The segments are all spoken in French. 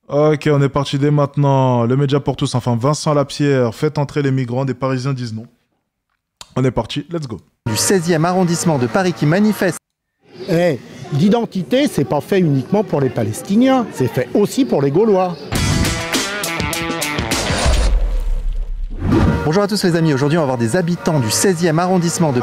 Ok, on est parti dès maintenant. Le média pour tous, enfin Vincent Lapierre, faites entrer les migrants, des Parisiens disent non. On est parti, let's go. Du 16e arrondissement de Paris qui manifeste. L'identité, c'est pas fait uniquement pour les Palestiniens, c'est fait aussi pour les Gaulois. Bonjour à tous les amis, aujourd'hui on va voir des habitants du 16e arrondissement de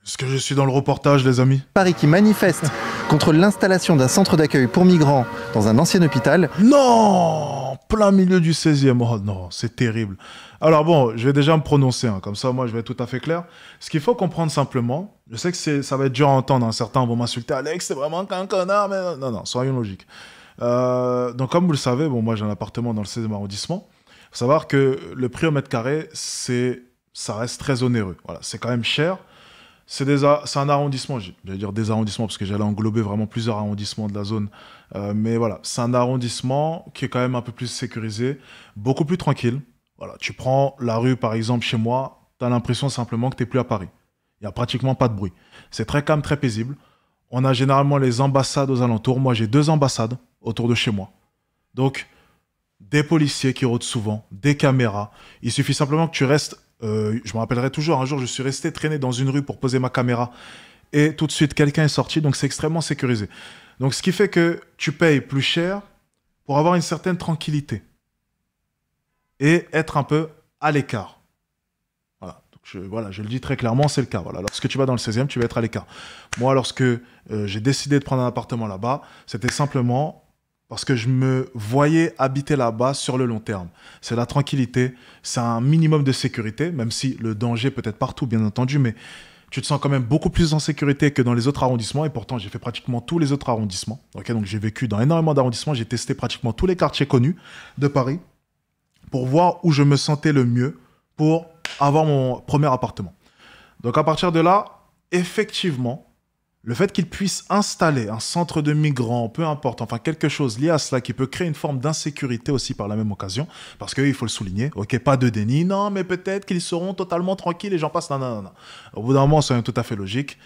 Est-ce que je suis dans le reportage, les amis? Paris qui manifestent contre l'installation d'un centre d'accueil pour migrants dans un ancien hôpital. Non! Plein milieu du 16e. Oh non, c'est terrible. Alors bon, je vais déjà me prononcer, hein, comme ça moi je vais être tout à fait clair. Ce qu'il faut comprendre simplement, je sais que ça va être dur à entendre, hein, certains vont m'insulter, Alex, c'est vraiment qu'un connard, mais non, soyons logiques. Donc comme vous le savez, bon, moi j'ai un appartement dans le 16e arrondissement. Il faut savoir que le prix au mètre carré, ça reste très onéreux. Voilà, c'est quand même cher. C'est un arrondissement, j'allais dire des arrondissements parce que j'allais englober vraiment plusieurs arrondissements de la zone. Mais voilà, c'est un arrondissement qui est quand même un peu plus sécurisé, beaucoup plus tranquille. Voilà, tu prends la rue par exemple chez moi, tu as l'impression simplement que tu n'es plus à Paris. Il n'y a pratiquement pas de bruit. C'est très calme, très paisible. On a généralement les ambassades aux alentours. Moi, j'ai 2 ambassades autour de chez moi. Donc, des policiers qui rôdent souvent, des caméras. Il suffit simplement que tu restes... je me rappellerai toujours, un jour, je suis resté traîné dans une rue pour poser ma caméra. Et tout de suite, quelqu'un est sorti, donc c'est extrêmement sécurisé. Donc, ce qui fait que tu payes plus cher pour avoir une certaine tranquillité. Et être un peu à l'écart. Voilà. Donc je le dis très clairement, c'est le cas. Voilà. Lorsque tu vas dans le 16e, tu vas être à l'écart. Moi, lorsque j'ai décidé de prendre un appartement là-bas, c'était simplement... parce que je me voyais habiter là-bas sur le long terme. C'est la tranquillité, c'est un minimum de sécurité, même si le danger peut être partout, bien entendu, mais tu te sens quand même beaucoup plus en sécurité que dans les autres arrondissements, et pourtant j'ai fait pratiquement tous les autres arrondissements. Okay, donc j'ai vécu dans énormément d'arrondissements, j'ai testé pratiquement tous les quartiers connus de Paris, pour voir où je me sentais le mieux pour avoir mon premier appartement. Donc à partir de là, effectivement, le fait qu'ils puissent installer un centre de migrants, peu importe, enfin quelque chose lié à cela qui peut créer une forme d'insécurité aussi par la même occasion, parce qu'il faut le souligner, ok, pas de déni, non, mais peut-être qu'ils seront totalement tranquilles et j'en passe, non. Au bout d'un moment, c'est tout à fait logique.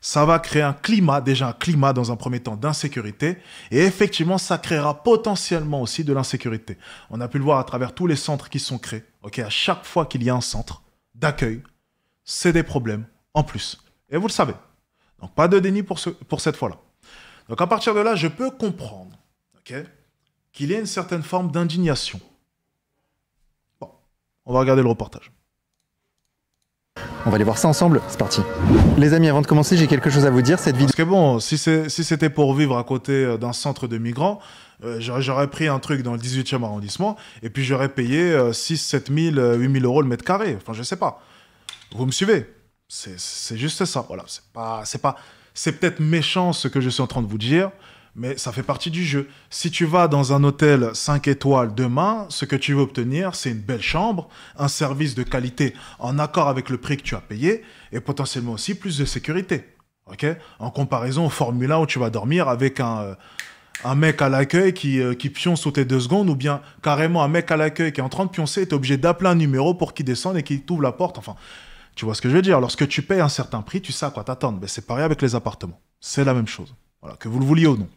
Ça va créer un climat, déjà un climat dans un premier temps d'insécurité, et effectivement, ça créera potentiellement aussi de l'insécurité. On a pu le voir à travers tous les centres qui sont créés, ok, à chaque fois qu'il y a un centre d'accueil, c'est des problèmes en plus. Et vous le savez. Donc, pas de déni pour cette fois-là. Donc, à partir de là, je peux comprendre qu'il y ait une certaine forme d'indignation. Bon, on va regarder le reportage. On va aller voir ça ensemble, c'est parti. Les amis, avant de commencer, j'ai quelque chose à vous dire. Cette vidéo... Parce que bon, si c'était pour vivre à côté d'un centre de migrants, j'aurais pris un truc dans le 18e arrondissement et puis j'aurais payé 6 7 000, 8 000 euros le mètre carré. Enfin, je sais pas. Vous me suivez? C'est juste ça, voilà. C'est peut-être méchant ce que je suis en train de vous dire, mais ça fait partie du jeu. Si tu vas dans un hôtel 5 étoiles demain, ce que tu veux obtenir, c'est une belle chambre, un service de qualité en accord avec le prix que tu as payé, et potentiellement aussi plus de sécurité. Okay, en comparaison au Formule 1 où tu vas dormir avec un mec à l'accueil qui pionce sous tes 2 secondes, ou bien carrément un mec à l'accueil qui est en train de pioncer et tu es obligé d'appeler un numéro pour qu'il descende et qu'il t'ouvre la porte. Enfin... Tu vois ce que je veux dire? Lorsque tu payes un certain prix, tu sais à quoi t'attendre. Mais c'est pareil avec les appartements. C'est la même chose. Voilà, que vous le vouliez ou non.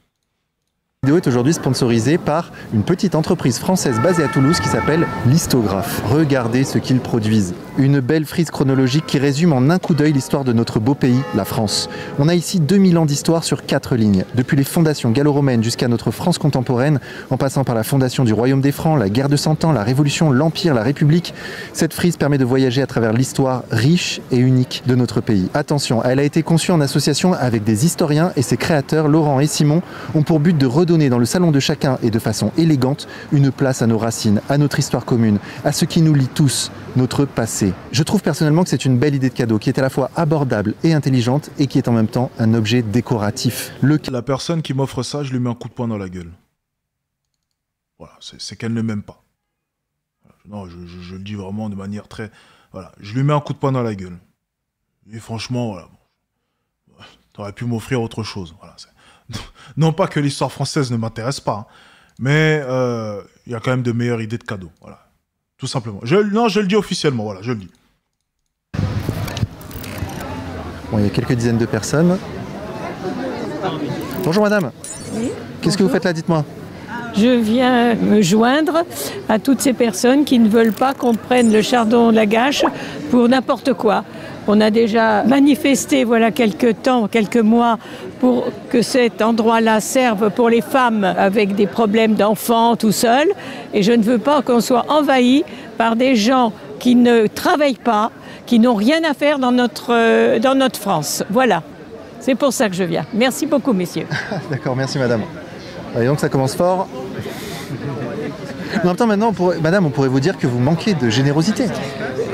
La vidéo est aujourd'hui sponsorisée par une petite entreprise française basée à Toulouse qui s'appelle Listographe. Regardez ce qu'ils produisent. Une belle frise chronologique qui résume en un coup d'œil l'histoire de notre beau pays, la France. On a ici 2000 ans d'histoire sur 4 lignes. Depuis les fondations gallo-romaines jusqu'à notre France contemporaine, en passant par la fondation du Royaume des Francs, la guerre de 100 ans, la Révolution, l'Empire, la République, cette frise permet de voyager à travers l'histoire riche et unique de notre pays. Attention, elle a été conçue en association avec des historiens et ses créateurs, Laurent et Simon, ont pour but de redonner dans le salon de chacun et de façon élégante une place à nos racines, à notre histoire commune, à ce qui nous lie tous, notre passé. Je trouve personnellement que c'est une belle idée de cadeau qui est à la fois abordable et intelligente et qui est en même temps un objet décoratif. La personne qui m'offre ça, je lui mets un coup de poing dans la gueule. Voilà, c'est qu'elle ne m'aime pas. Non, je le dis vraiment de manière très... Voilà, je lui mets un coup de poing dans la gueule. Et franchement, voilà, t'aurais pu m'offrir autre chose. Voilà, non pas que l'histoire française ne m'intéresse pas, hein, mais il y a quand même de meilleures idées de cadeaux. Voilà. Tout simplement. Non, je le dis officiellement, voilà, je le dis. Bon, il y a quelques dizaines de personnes. Bonjour madame. Oui. Qu'est-ce que vous faites là, dites-moi? Je viens me joindre à toutes ces personnes qui ne veulent pas qu'on prenne le chardon de la Gâche pour n'importe quoi. On a déjà manifesté, voilà, quelques mois, pour que cet endroit-là serve pour les femmes avec des problèmes d'enfants tout seuls. Et je ne veux pas qu'on soit envahi par des gens qui ne travaillent pas, qui n'ont rien à faire dans notre France. Voilà, c'est pour ça que je viens. Merci beaucoup, messieurs. D'accord, merci madame. Et donc ça commence fort. En même temps, maintenant, madame, on pourrait vous dire que vous manquez de générosité.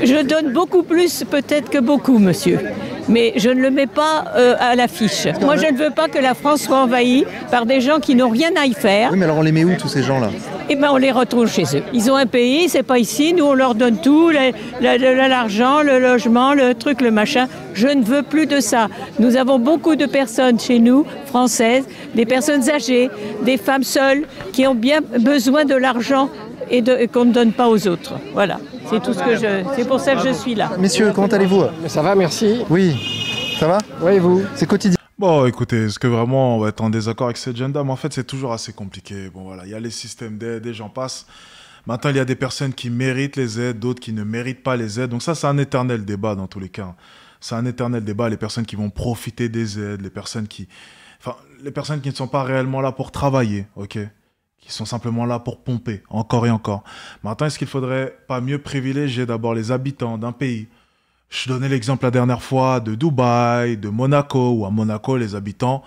Je donne beaucoup plus peut-être que beaucoup, monsieur. Mais je ne le mets pas à l'affiche. Moi, je ne veux pas que la France soit envahie par des gens qui n'ont rien à y faire. Oui, mais alors on les met où, tous ces gens-là? Eh bien, on les retrouve chez eux. Ils ont un pays, c'est pas ici. Nous, on leur donne tout, l'argent, le logement, le truc, le machin. Je ne veux plus de ça. Nous avons beaucoup de personnes chez nous, françaises, des personnes âgées, des femmes seules, qui ont bien besoin de l'argent et qu'on ne donne pas aux autres. Voilà, c'est tout ce que c'est pour ça que je suis là. Messieurs, comment allez-vous? Ça va, merci. Oui, ça va? Oui, et vous? C'est quotidien. Bon, écoutez, est-ce que vraiment on va être en désaccord avec cette agenda? Mais en fait, c'est toujours assez compliqué. Bon, voilà, il y a les systèmes d'aide, et j'en passe. Maintenant, il y a des personnes qui méritent les aides, d'autres qui ne méritent pas les aides. Donc ça, c'est un éternel débat dans tous les cas. C'est un éternel débat. Les personnes qui vont profiter des aides, les personnes qui ne sont pas réellement là pour travailler, ok? Qui sont simplement là pour pomper, encore et encore. Maintenant, est-ce qu'il faudrait pas mieux privilégier d'abord les habitants d'un pays? Je donnais l'exemple la dernière fois de Dubaï, de Monaco, où à Monaco, les habitants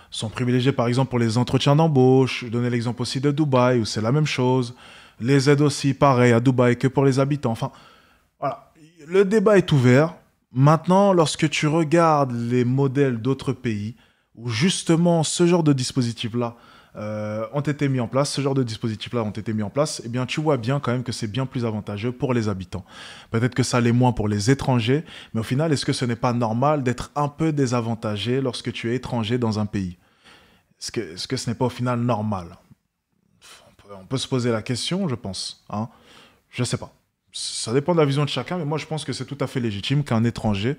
sont privilégiés par exemple pour les entretiens d'embauche. Je donnais l'exemple aussi de Dubaï, où c'est la même chose. Les aides aussi, pareil, à Dubaï que pour les habitants. Enfin, voilà. Le débat est ouvert. Maintenant, lorsque tu regardes les modèles d'autres pays, où justement ce genre de dispositifs-là ont été mis en place, eh bien tu vois bien quand même que c'est bien plus avantageux pour les habitants. Peut-être que ça l'est moins pour les étrangers, mais au final, est-ce que ce n'est pas normal d'être un peu désavantagé lorsque tu es étranger dans un pays? Est-ce que ce n'est pas au final normal? On peut se poser la question, je pense. Hein, je ne sais pas. Ça dépend de la vision de chacun, mais moi je pense que c'est tout à fait légitime qu'un étranger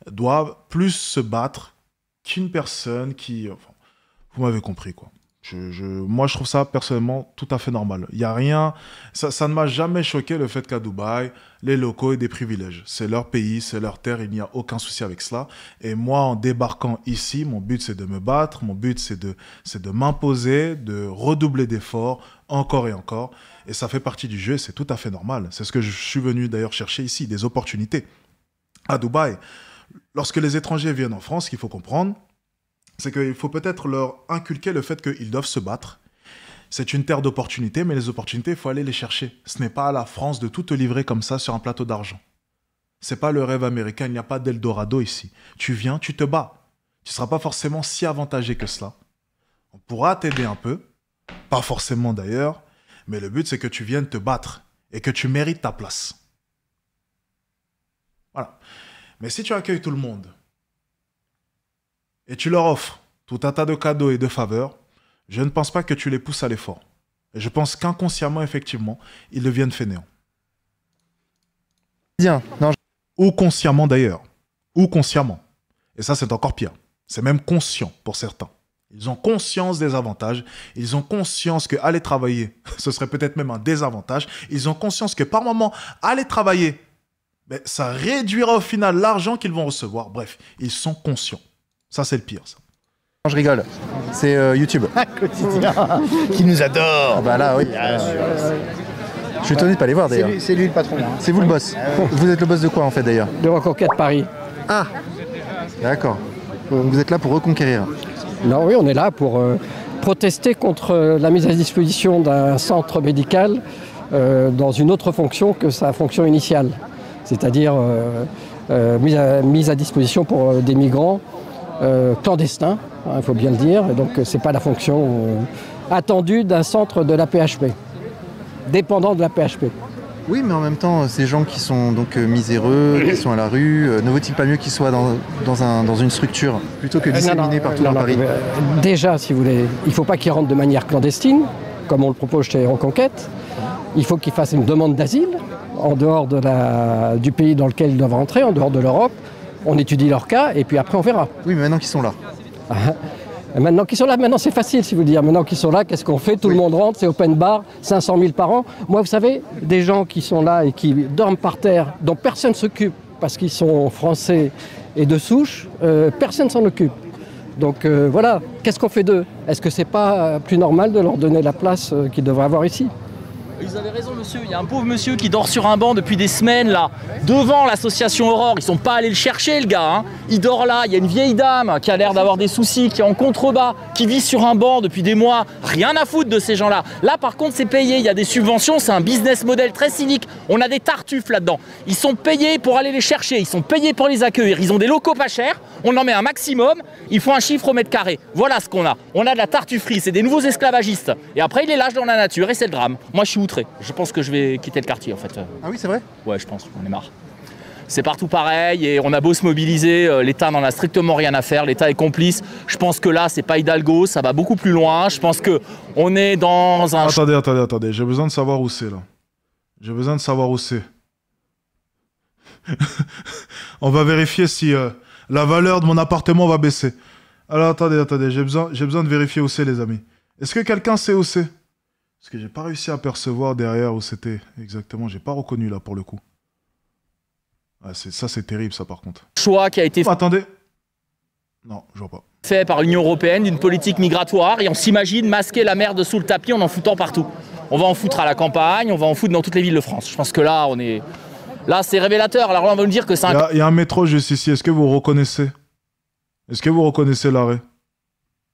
doive plus se battre qu'une personne qui... Enfin, vous m'avez compris, quoi. Moi, je trouve ça personnellement tout à fait normal. Il y a rien, ça ne m'a jamais choqué le fait qu'à Dubaï, les locaux aient des privilèges. C'est leur pays, c'est leur terre, il n'y a aucun souci avec cela. Et moi, en débarquant ici, mon but c'est de me battre, mon but c'est de m'imposer, de redoubler d'efforts, encore et encore. Et ça fait partie du jeu, c'est tout à fait normal. C'est ce que je suis venu d'ailleurs chercher ici, des opportunités. À Dubaï, lorsque les étrangers viennent en France, ce qu'il faut comprendre, c'est qu'il faut peut-être leur inculquer le fait qu'ils doivent se battre. C'est une terre d'opportunités, mais les opportunités, il faut aller les chercher. Ce n'est pas à la France de tout te livrer comme ça sur un plateau d'argent. Ce n'est pas le rêve américain, il n'y a pas d'Eldorado ici. Tu viens, tu te bats. Tu ne seras pas forcément si avantagé que cela. On pourra t'aider un peu, pas forcément d'ailleurs, mais le but c'est que tu viennes te battre et que tu mérites ta place. Voilà. Mais si tu accueilles tout le monde, et tu leur offres tout un tas de cadeaux et de faveurs, je ne pense pas que tu les pousses à l'effort. Et je pense qu'inconsciemment, effectivement, ils deviennent fainéants. Bien. Non, Ou consciemment d'ailleurs. Ou consciemment. Et ça, c'est encore pire. C'est même conscient pour certains. Ils ont conscience des avantages. Ils ont conscience qu'aller travailler, ce serait peut-être même un désavantage. Ils ont conscience que par moment, aller travailler, mais ça réduira au final l'argent qu'ils vont recevoir. Bref, ils sont conscients. Ça, c'est le pire, ça. je rigole. C'est YouTube. Quotidien, qui nous adore. Ah bah là, oui. Je suis étonné de pas les voir d'ailleurs. C'est lui le patron. Hein. C'est vous le boss. Vous êtes le boss de quoi en fait d'ailleurs? De Reconquête Paris. Ah, d'accord. Vous êtes là pour reconquérir. Non, oui, on est là pour protester contre la mise à disposition d'un centre médical dans une autre fonction que sa fonction initiale. C'est-à-dire mise à disposition pour des migrants clandestins, hein, il faut bien le dire. Et donc ce n'est pas la fonction attendue d'un centre de la PHP, dépendant de la PHP. Oui, mais en même temps, ces gens qui sont donc miséreux, qui sont à la rue, ne vaut-il pas mieux qu'ils soient dans une structure plutôt que disséminés partout dans Paris? Déjà, si vous voulez, il ne faut pas qu'ils rentrent de manière clandestine, comme on le propose chez Reconquête. Il faut qu'ils fassent une demande d'asile en dehors du pays dans lequel ils doivent rentrer, en dehors de l'Europe. On étudie leur cas et puis après on verra. Oui, mais maintenant qu'ils sont là. Maintenant qu'ils sont là, maintenant c'est facile si vous dire. Maintenant qu'ils sont là, qu'est-ce qu'on fait? Tout le monde rentre, c'est open bar, 500 000 par an. Moi, vous savez, des gens qui sont là et qui dorment par terre, dont personne ne s'occupe parce qu'ils sont français et de souche, personne ne s'en occupe. Donc voilà, qu'est-ce qu'on fait d'eux? Est-ce que c'est pas plus normal de leur donner la place qu'ils devraient avoir ici? Vous avez raison, monsieur. Il y a un pauvre monsieur qui dort sur un banc depuis des semaines, là, devant l'association Aurore. Ils sont pas allés le chercher, le gars. Hein. Il dort là. Il y a une vieille dame qui a l'air d'avoir des soucis, qui est en contrebas, qui vit sur un banc depuis des mois. Rien à foutre de ces gens-là. Là, par contre, c'est payé. Il y a des subventions. C'est un business model très cynique. On a des tartuffes là-dedans. Ils sont payés pour aller les chercher. Ils sont payés pour les accueillir. Ils ont des locaux pas chers. On en met un maximum. Ils font un chiffre au mètre carré. Voilà ce qu'on a. On a de la tartufferie. C'est des nouveaux esclavagistes. Et après, ils les lâchent dans la nature. Et c'est le drame. Moi, je suis outré. Je pense que je vais quitter le quartier en fait. Ah oui, c'est vrai? Ouais, je pense, on est marre. C'est partout pareil et on a beau se mobiliser, l'État n'en a strictement rien à faire, l'État est complice. Je pense que là, c'est pas Hidalgo, ça va beaucoup plus loin. Je pense qu'on est dans un... Attendez, j'ai besoin de savoir où c'est là. J'ai besoin de savoir où c'est. On va vérifier si la valeur de mon appartement va baisser. Alors attendez, j'ai besoin de vérifier où c'est les amis. Est-ce que quelqu'un sait où c'est? Parce que j'ai pas réussi à percevoir derrière où c'était exactement. J'ai pas reconnu là pour le coup. Ah, ça c'est terrible ça par contre. Choix qui a été attendez. Non, je vois pas. Fait par l'Union européenne d'une politique migratoire et on s'imagine masquer la merde sous le tapis en foutant partout. On va en foutre à la campagne, on va en foutre dans toutes les villes de France. Je pense que là, là c'est révélateur. Alors là, on va nous dire que c'est un... Il y a un métro juste ici. Est-ce que vous reconnaissez? Est-ce que vous reconnaissez l'arrêt?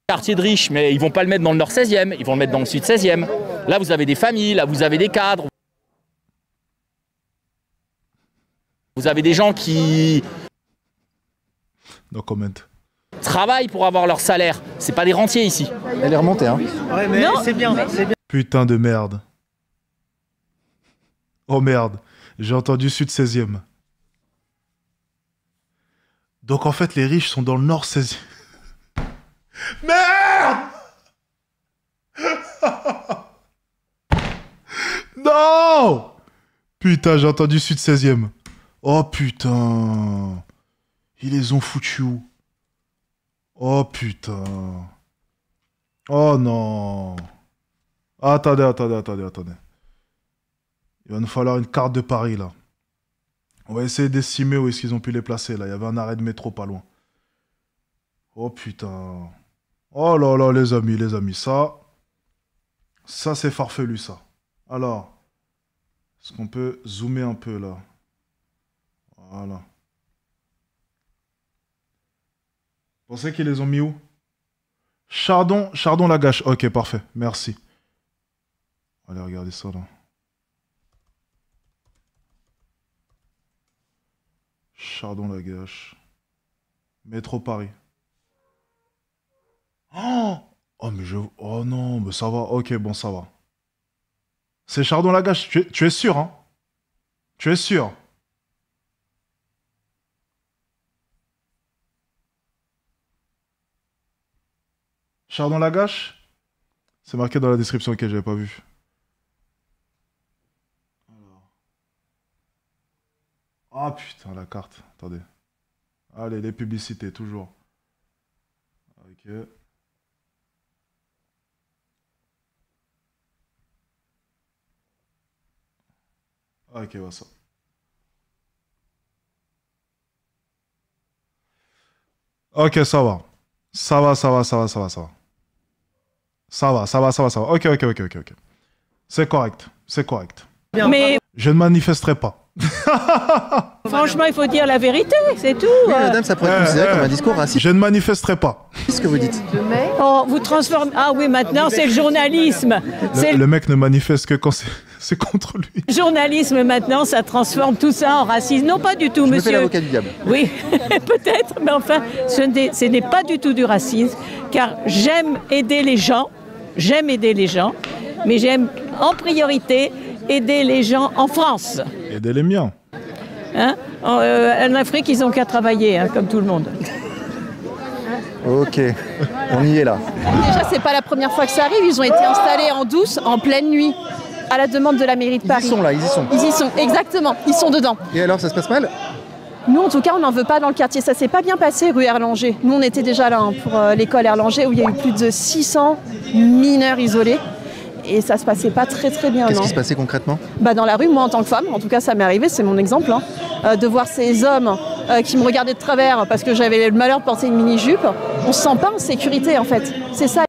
Quartier de riches, mais ils vont pas le mettre dans le nord 16e, ils vont le mettre dans le sud 16e. Là, vous avez des familles, là, vous avez des cadres. Vous avez des gens qui... No comment. Travaillent pour avoir leur salaire. C'est pas des rentiers ici. Elle est remontée, hein? Ouais, mais c'est bien, c'est bien. Putain de merde. Oh merde, j'ai entendu sud 16e. Donc en fait, les riches sont dans le nord 16e. Merde! Non! Putain, j'ai entendu sud 16e. Oh putain. Ils les ont foutus où? Oh putain. Oh non. Attendez. Il va nous falloir une carte de Paris là. On va essayer d'estimer où est-ce qu'ils ont pu les placer là. Il y avait un arrêt de métro pas loin. Oh putain. Oh là là les amis, ça c'est farfelu ça. Alors, est-ce qu'on peut zoomer un peu là? Voilà. Vous pensez qu'ils les ont mis où? Chardon-Lagache. Ok, parfait, merci. Allez, regardez ça là. Chardon-Lagache. Métro Paris. Oh mais oh non, mais ça va. Ok, bon, ça va. C'est Chardon-Lagache. Tu es sûr, hein? Tu es sûr? Chardon-Lagache? C'est marqué dans la description, ok, j'avais pas vu. Ah putain, la carte. Attendez. Allez, les publicités, toujours. Ok. Ok, bah ça. Ok, ça va. Ça va. Ça va. Ok. C'est correct. Mais Je ne manifesterai pas. franchement, il faut dire la vérité, c'est tout. Oui, madame, ça pourrait être considéré comme un discours raciste. Je ne manifesterai pas. Qu'est-ce que vous dites? Oh, vous transformez... Ah oui, maintenant, c'est le journalisme. C'est Le mec ne manifeste que quand c'est contre lui. le journalisme, maintenant, ça transforme tout ça en racisme. Non, pas du tout, Je me fais monsieur. l'avocat du diable. Oui, peut-être, mais enfin, ce n'est pas du tout du racisme, car j'aime aider les gens, mais j'aime en priorité aider les gens en France. Aidez les miens. Hein? En Afrique, ils n'ont qu'à travailler, hein, comme tout le monde. Ok, on y est là. Déjà, c'est pas la première fois que ça arrive. Ils ont été installés en douce, en pleine nuit, à la demande de la mairie de Paris. Ils y sont là, ils y sont. Ils y sont, exactement. Ils sont dedans. Et alors, ça se passe mal? Nous, en tout cas, on n'en veut pas dans le quartier. Ça s'est pas bien passé, rue Erlanger. Nous, on était déjà là pour l'école Erlanger, où il y a eu plus de 600 mineurs isolés. Et ça se passait pas très bien. Qu'est-ce qui se passait concrètement? Dans la rue, moi, en tant que femme, en tout cas, ça m'est arrivé, c'est mon exemple, de voir ces hommes qui me regardaient de travers parce que j'avais le malheur de porter une mini-jupe. On se sent pas en sécurité, en fait. C'est ça.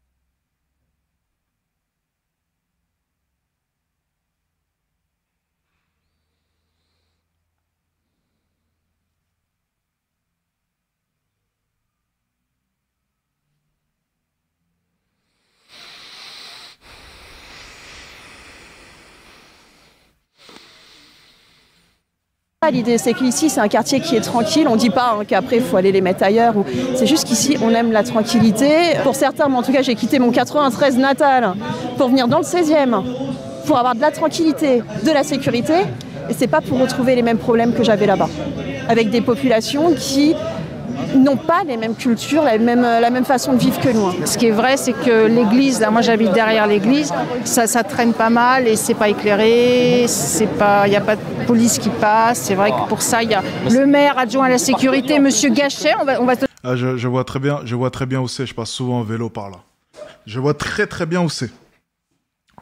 L'idée, c'est qu'ici, c'est un quartier qui est tranquille. On ne dit pas qu'après, il faut aller les mettre ailleurs. C'est juste qu'ici, on aime la tranquillité. Pour certains, moi, en tout cas, j'ai quitté mon 93 natal pour venir dans le 16e, pour avoir de la tranquillité, de la sécurité. Et c'est pas pour retrouver les mêmes problèmes que j'avais là-bas, avec des populations qui n'ont pas les mêmes cultures, la même façon de vivre que nous. Ce qui est vrai, c'est que l'église, là, moi j'habite derrière l'église, ça traîne pas mal et c'est pas éclairé, il n'y a pas de police qui passe. C'est vrai que pour ça, il y a le maire adjoint à la sécurité, monsieur Gachet, on va je vois très bien où c'est, je passe souvent en vélo par là. Je vois très bien où c'est.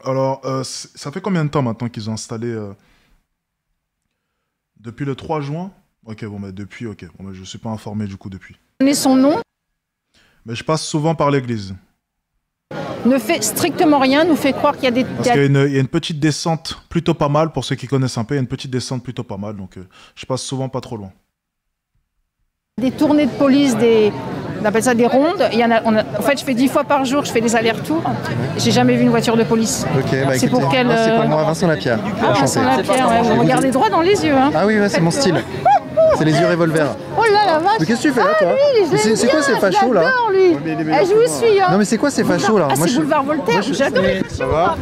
Alors, ça fait combien de temps maintenant qu'ils ont installé depuis le 3 juin? Ok, depuis, ok. Je suis pas informé du coup depuis. Donner son nom. Mais je passe souvent par l'église. Ne fait strictement rien, nous fait croire qu'il y a des... Parce qu'il y a une petite descente plutôt pas mal, pour ceux qui connaissent un peu, il y a une petite descente plutôt pas mal, donc je passe souvent pas trop loin. Des tournées de police, on appelle ça des rondes. En fait, je fais 10 fois par jour, je fais des allers-retours. J'ai jamais vu une voiture de police. Ok, c'est pour quel... C'est pour moi, Vincent Lapierre. Vincent Lapierre, ouais, vous regardez droit dans les yeux. Ah oui, c'est mon style. C'est les yeux revolver. Oh là la vache. Mais qu'est-ce que tu fais là, toi? C'est quoi ces fachos là? Lui. Je vous suis. Non mais c'est quoi ces fachos là? C'est Boulevard Voltaire, j'adore.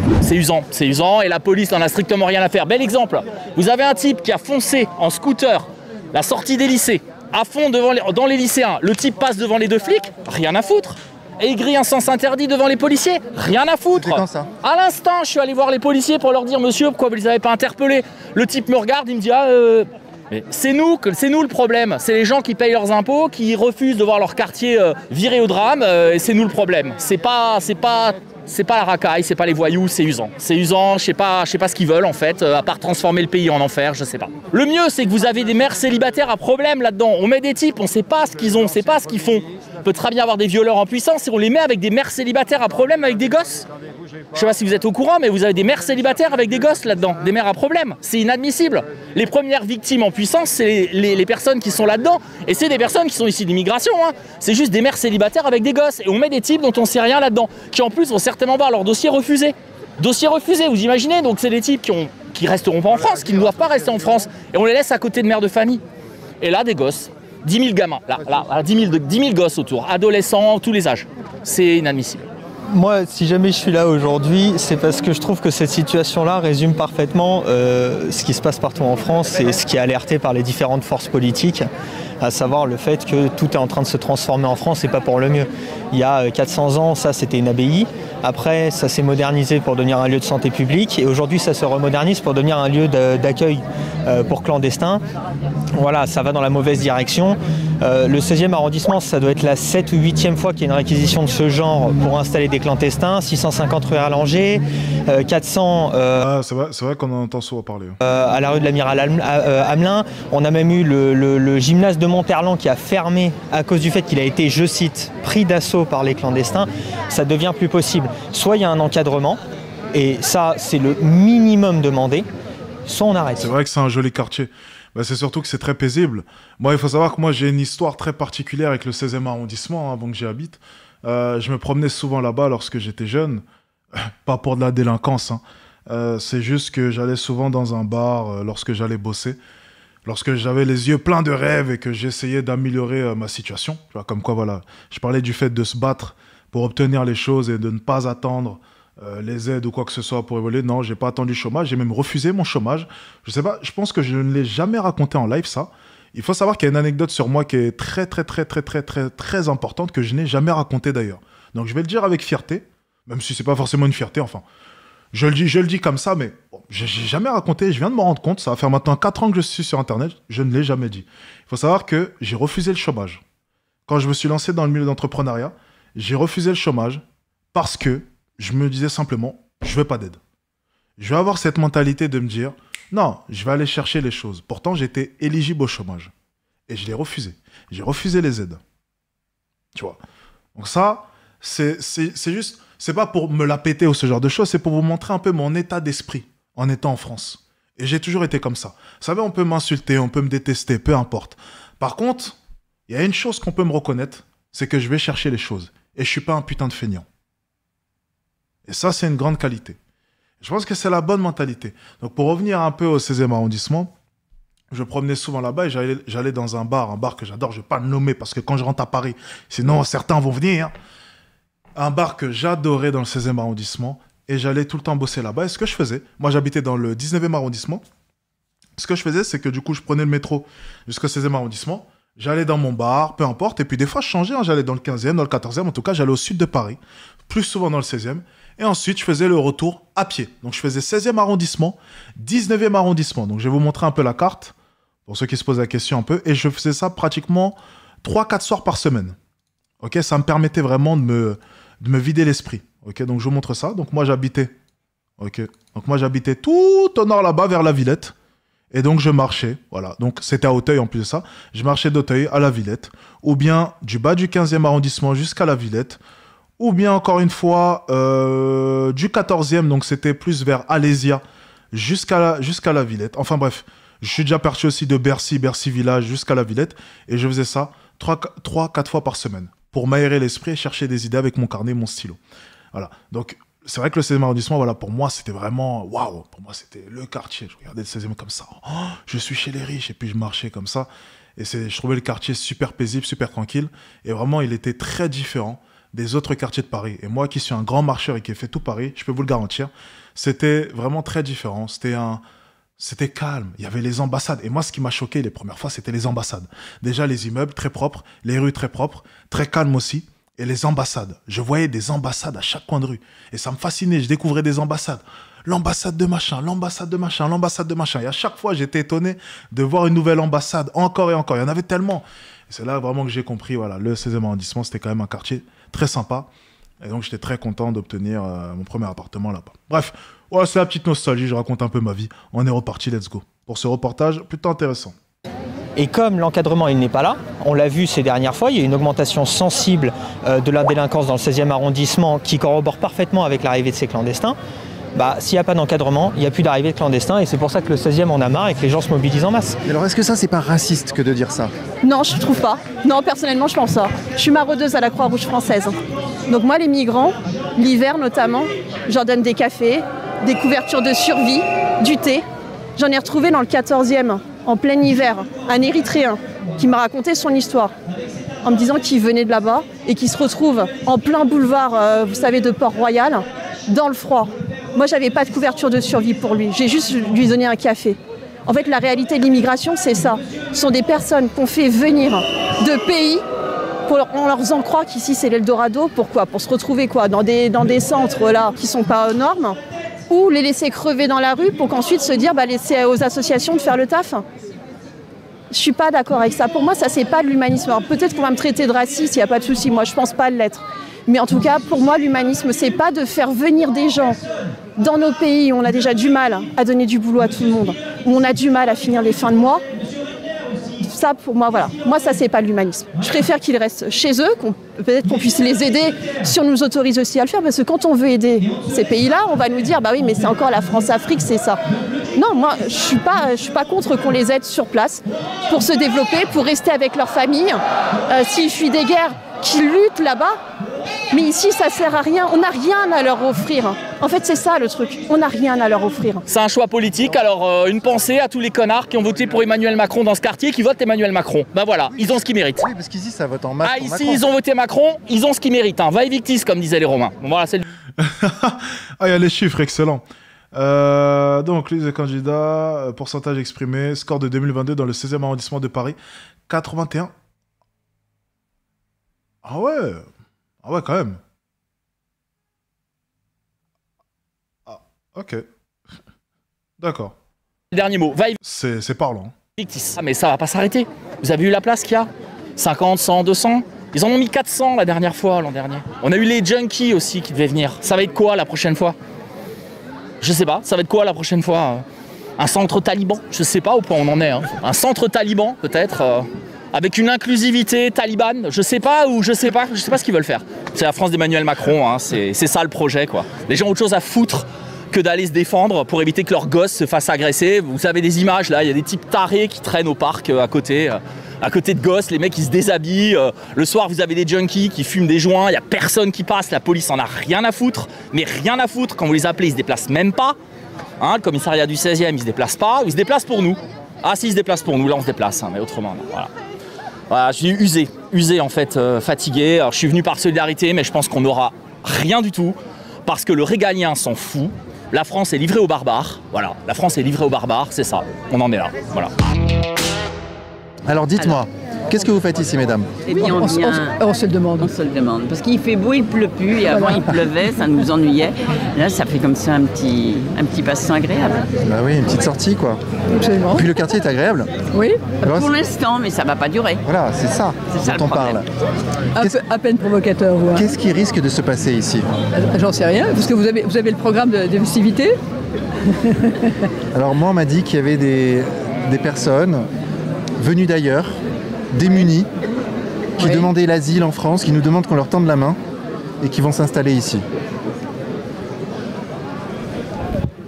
C'est usant et la police n'en a strictement rien à faire. Bel exemple, vous avez un type qui a foncé en scooter la sortie des lycées, à fond dans les lycéens. Le type passe devant les deux flics, rien à foutre. Et il grille un sens interdit devant les policiers, rien à foutre. C'est quand ça? À l'instant, je suis allé voir les policiers pour leur dire, monsieur, pourquoi vous les avez pas interpellés? Le type me regarde, il me dit, mais c'est nous le problème. C'est les gens qui payent leurs impôts, qui refusent de voir leur quartier viré au drame, et c'est nous le problème. C'est pas la racaille, c'est pas les voyous, c'est usant. C'est usant, je sais pas ce qu'ils veulent en fait, à part transformer le pays en enfer, je sais pas. Le mieux, c'est que vous avez des mères célibataires à problème là-dedans. On met des types, on sait pas ce qu'ils ont, on sait pas ce qu'ils font. On peut très bien avoir des violeurs en puissance et on les met avec des mères célibataires à problème avec des gosses. Je sais pas si vous êtes au courant, mais vous avez des mères célibataires avec des gosses là-dedans, des mères à problème. C'est inadmissible. Les premières victimes en puissance, c'est les personnes qui sont là-dedans. Et c'est des personnes qui sont issues d'immigration. C'est juste des mères célibataires avec des gosses. Et on met des types dont on sait rien là-dedans, qui en plus vont certainement voir leur dossier refusé. Dossier refusé, vous imaginez? Donc c'est des types qui resteront pas en France, qui ne doivent pas rester en France. Et on les laisse à côté de mères de famille. Et là, des gosses. 10 000 gamins, là 10 000 gosses autour, adolescents, tous les âges. C'est inadmissible. Moi, si jamais je suis là aujourd'hui, c'est parce que je trouve que cette situation-là résume parfaitement ce qui se passe partout en France et ce qui est alerté par les différentes forces politiques, à savoir le fait que tout est en train de se transformer en France et pas pour le mieux. Il y a 400 ans, ça c'était une abbaye. Après, ça s'est modernisé pour devenir un lieu de santé publique et aujourd'hui, ça se remodernise pour devenir un lieu d'accueil pour clandestins. Voilà, ça va dans la mauvaise direction. Le 16e arrondissement, ça doit être la 7e ou 8e fois qu'il y a une réquisition de ce genre pour installer des clandestins. 650 rue Erlanger, 400... c'est vrai qu'on en entend souvent parler. À la rue de l'Amiral Hamelin. On a même eu le gymnase de Monterland qui a fermé à cause du fait qu'il a été, je cite, pris d'assaut par les clandestins. Ça devient plus possible. Soit il y a un encadrement, et ça, c'est le minimum demandé, soit on arrête. C'est vrai que c'est un joli quartier. C'est surtout que c'est très paisible. Moi, il faut savoir que moi, j'ai une histoire très particulière avec le 16e arrondissement, avant que j'y habite. Je me promenais souvent là-bas lorsque j'étais jeune. Pas pour de la délinquance. C'est juste que j'allais souvent dans un bar lorsque j'allais bosser. Lorsque j'avais les yeux pleins de rêves et que j'essayais d'améliorer ma situation. Tu vois, comme quoi, voilà. Je parlais du fait de se battre pour obtenir les choses et de ne pas attendre les aides ou quoi que ce soit pour évoluer. Non, j'ai pas attendu le chômage, j'ai même refusé mon chômage. Je sais pas, je pense que je ne l'ai jamais raconté en live, ça. Il faut savoir qu'il y a une anecdote sur moi qui est très importante, que je n'ai jamais racontée d'ailleurs. Donc je vais le dire avec fierté, même si c'est pas forcément une fierté, enfin. Je le dis comme ça, mais bon, j'ai jamais raconté, je viens de me rendre compte, ça va faire maintenant 4 ans que je suis sur Internet, je ne l'ai jamais dit. Il faut savoir que j'ai refusé le chômage. Quand je me suis lancé dans le milieu d'entrepreneuriat, j'ai refusé le chômage parce que je me disais simplement, je veux pas d'aide. Je vais avoir cette mentalité de me dire, non, je vais aller chercher les choses. Pourtant, j'étais éligible au chômage. Et je l'ai refusé. J'ai refusé les aides. Tu vois. Donc ça, c'est juste, c'est pas pour me la péter ou ce genre de choses, c'est pour vous montrer un peu mon état d'esprit en étant en France. Et j'ai toujours été comme ça. Vous savez, on peut m'insulter, on peut me détester, peu importe. Par contre, il y a une chose qu'on peut me reconnaître, c'est que je vais chercher les choses. Et je suis pas un putain de feignant. Et ça, c'est une grande qualité. Je pense que c'est la bonne mentalité. Donc, pour revenir un peu au 16e arrondissement, je promenais souvent là-bas et j'allais dans un bar que j'adore. Je ne vais pas le nommer parce que quand je rentre à Paris, sinon certains vont venir. Un bar que j'adorais dans le 16e arrondissement et j'allais tout le temps bosser là-bas. Et ce que je faisais, moi j'habitais dans le 19e arrondissement. Ce que je faisais, c'est que du coup, je prenais le métro jusqu'au 16e arrondissement. J'allais dans mon bar, peu importe. Et puis des fois, je changeais. Hein, j'allais dans le 15e, dans le 14e. En tout cas, j'allais au sud de Paris. Plus souvent dans le 16e. Et ensuite, je faisais le retour à pied. Donc, je faisais 16e arrondissement, 19e arrondissement. Donc, je vais vous montrer un peu la carte, pour ceux qui se posent la question un peu. Et je faisais ça pratiquement 3-4 soirs par semaine. Ok, ça me permettait vraiment de me vider l'esprit. Ok, donc je vous montre ça. Donc, moi, j'habitais tout au nord là-bas, vers la Villette. Et donc, je marchais. Voilà. Donc, c'était à Auteuil en plus de ça. Je marchais d'Auteuil à la Villette. Ou bien du bas du 15e arrondissement jusqu'à la Villette. Ou bien, encore une fois, du 14e, donc c'était plus vers Alésia, jusqu'à la Villette. Enfin bref, je suis déjà parti aussi de Bercy Village, jusqu'à la Villette. Et je faisais ça 3-4 fois par semaine, pour m'aérer l'esprit et chercher des idées avec mon carnet, mon stylo. Voilà. Donc, c'est vrai que le 16e arrondissement, voilà, pour moi, c'était vraiment... Waouh. Pour moi, c'était le quartier. Je regardais le 16e comme ça. Oh, je suis chez les riches. Et puis, je marchais comme ça. Et je trouvais le quartier super paisible, super tranquille. Et vraiment, il était très différent des autres quartiers de Paris. Et moi qui suis un grand marcheur et qui ai fait tout Paris, je peux vous le garantir, c'était vraiment très différent. C'était calme. Il y avait les ambassades. Et moi, ce qui m'a choqué les premières fois, c'était les ambassades. Déjà, les immeubles très propres, les rues très propres, très calmes aussi. Et les ambassades. Je voyais des ambassades à chaque coin de rue. Et ça me fascinait. Je découvrais des ambassades. L'ambassade de machin, l'ambassade de machin, l'ambassade de machin. Et à chaque fois, j'étais étonné de voir une nouvelle ambassade, encore et encore. Il y en avait tellement. Et c'est là vraiment que j'ai compris, voilà, le 16e arrondissement, c'était quand même un quartier très sympa. Et donc, j'étais très content d'obtenir mon premier appartement là-bas. Bref, voilà, c'est la petite nostalgie. Je raconte un peu ma vie. On est reparti, let's go. Pour ce reportage plutôt intéressant. Et comme l'encadrement il n'est pas là, on l'a vu ces dernières fois, il y a une augmentation sensible de la délinquance dans le 16e arrondissement qui corrobore parfaitement avec l'arrivée de ces clandestins. Bah, s'il n'y a pas d'encadrement, il n'y a plus d'arrivée de clandestins et c'est pour ça que le 16e en a marre et que les gens se mobilisent en masse. Alors est-ce que ça c'est pas raciste que de dire ça? Non, je trouve pas. Non, personnellement, je pense ça. Je suis maraudeuse à la Croix-Rouge française. Donc moi, les migrants, l'hiver notamment, je leur donne des cafés, des couvertures de survie, du thé. J'en ai retrouvé dans le 14e, en plein hiver, un Érythréen qui m'a raconté son histoire en me disant qu'il venait de là-bas et qu'il se retrouve en plein boulevard, vous savez, de Port-Royal, dans le froid. Moi, j'avais pas de couverture de survie pour lui. J'ai juste lui donné un café. En fait, la réalité de l'immigration, c'est ça. Ce sont des personnes qu'on fait venir de pays, on leur en croit qu'ici, c'est l'Eldorado. Pourquoi? Pour se retrouver quoi? Dans des centres là qui sont pas aux normes, ou les laisser crever dans la rue pour qu'ensuite se dire, bah, laisser aux associations de faire le taf. Je suis pas d'accord avec ça. Pour moi, ça, c'est pas de l'humanisme. Alors peut-être qu'on va me traiter de raciste, il n'y a pas de souci. Moi, je pense pas l'être. Mais en tout cas, pour moi, l'humanisme, c'est pas de faire venir des gens dans nos pays où on a déjà du mal à donner du boulot à tout le monde, où on a du mal à finir les fins de mois. Ça, pour moi, voilà. Moi, ça, c'est pas l'humanisme. Je préfère qu'ils restent chez eux, peut-être qu'on puisse les aider si on nous autorise aussi à le faire, parce que quand on veut aider ces pays-là, on va nous dire, bah oui, mais c'est encore la France-Afrique, c'est ça. Non, moi, je suis pas contre qu'on les aide sur place pour se développer, pour rester avec leur famille. S'ils fuient des guerres, qu'ils luttent là-bas. Mais ici, ça sert à rien. On n'a rien à leur offrir. En fait, c'est ça le truc. On n'a rien à leur offrir. C'est un choix politique. Alors, une pensée à tous les connards qui ont voté pour Emmanuel Macron dans ce quartier, qui votent Emmanuel Macron. Ben voilà, ils ont ce qu'ils méritent. Oui, parce qu'ici, ça vote en masse. Ah, pour ici, Macron. ils ont voté Macron, ils ont ce qu'ils méritent. Hein. Va evictis, comme disaient les Romains. Bon, voilà, c'est le... Ah, il y a les chiffres, excellent. Donc, liste des candidats, pourcentage exprimé, score de 2022 dans le 16e arrondissement de Paris, 81. Ah ouais, quand même. Ok. D'accord. Dernier mot. C'est parlant. Ah, mais ça va pas s'arrêter. Vous avez vu la place qu'il y a 50, 100, 200. Ils en ont mis 400 la dernière fois, l'an dernier. On a eu les junkies aussi qui devaient venir. Ça va être quoi la prochaine fois? Je sais pas. Ça va être quoi la prochaine fois? Un centre taliban? Je sais pas au point on en est. Hein. Un centre taliban, peut-être, avec une inclusivité talibane. Je sais pas ce qu'ils veulent faire. C'est la France d'Emmanuel Macron. Hein. C'est ça le projet, quoi. Les gens ont autre chose à foutre que d'aller se défendre pour éviter que leurs gosses se fassent agresser. Vous avez des images là, il y a des types tarés qui traînent au parc à côté de gosses, les mecs ils se déshabillent. Le soir vous avez des junkies qui fument des joints, il n'y a personne qui passe, la police en a rien à foutre, mais rien à foutre. Quand vous les appelez, ils se déplacent même pas. Hein, le commissariat du 16e, il se déplace pas, il se déplace pour nous. Ah si, il se déplace pour nous, là on se déplace, hein, mais autrement non, voilà. Voilà, je suis usé en fait, fatigué. Alors, je suis venu par solidarité, mais je pense qu'on n'aura rien du tout, parce que le régalien s'en fout. La France est livrée aux barbares, voilà. La France est livrée aux barbares, c'est ça. On en est là, voilà. Alors dites-moi, qu'est-ce que vous faites ici, mesdames? Eh bien, on se le demande. On se le demande. Parce qu'il fait beau, il pleut plus. Et avant, il pleuvait, ça nous ennuyait. Là, ça fait comme ça un petit passe-temps agréable. Bah oui, une petite sortie, quoi. Absolument. Puis le quartier est agréable. Oui, alors, pour l'instant, mais ça va pas durer. Voilà, c'est ça dont on parle. À peine provocateur, vous. Qu'est-ce qui risque de se passer ici? J'en sais rien, parce que vous avez le programme de festivité. Alors moi, on m'a dit qu'il y avait des personnes venues d'ailleurs, démunies, qui demandaient l'asile en France, qui nous demandent qu'on leur tende la main et qui vont s'installer ici.